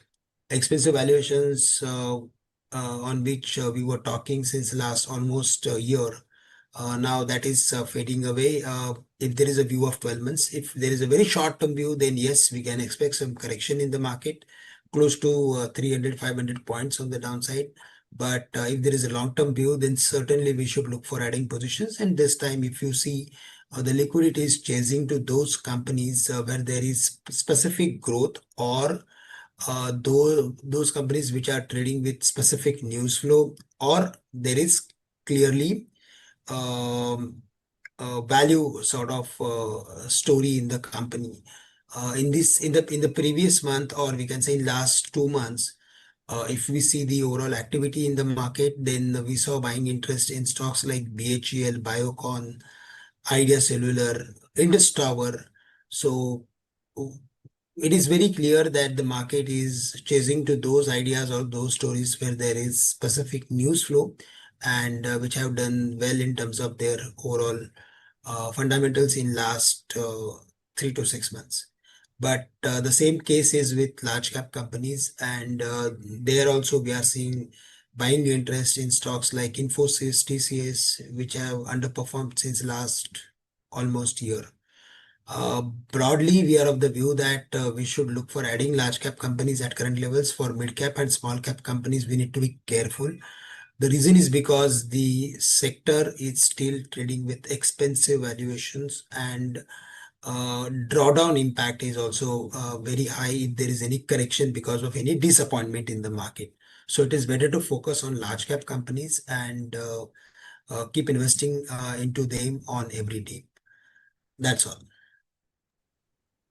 S9: expensive valuations on which we were talking since last almost a year. Now that is fading away. If there is a view of 12 months, if there is a very short term view, then yes, we can expect some correction in the market, close to 300, 500 points on the downside. But if there is a long term view, then certainly we should look for adding positions. And this time, if you see, the liquidity is chasing to those companies where there is specific growth, or those companies which are trading with specific news flow, or there is clearly um, value sort of story in the company. In the previous month, or we can say in last 2 months, if we see the overall activity in the market, then we saw buying interest in stocks like BHEL, Biocon, Idea Cellular, Indus Tower. So it is very clear that the market is chasing to those ideas or those stories where there is specific news flow, and which have done well in terms of their overall fundamentals in last 3 to 6 months. But the same case is with large cap companies, and there also we are seeing buying interest in stocks like Infosys, TCS, which have underperformed since last almost year. Broadly, we are of the view that we should look for adding large cap companies at current levels. For mid cap and small cap companies, we need to be careful. The reason is because the sector is still trading with expensive valuations, and drawdown impact is also very high if there is any correction because of any disappointment in the market. So it is better to focus on large cap companies and keep investing into them on every day. That's all.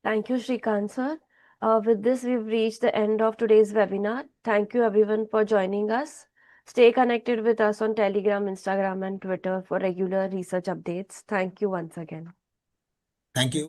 S1: Thank you, Shrikant sir. With this, we've reached the end of today's webinar. Thank you everyone for joining us. Stay connected with us on Telegram, Instagram, and Twitter for regular research updates. Thank you once again.
S9: Thank you.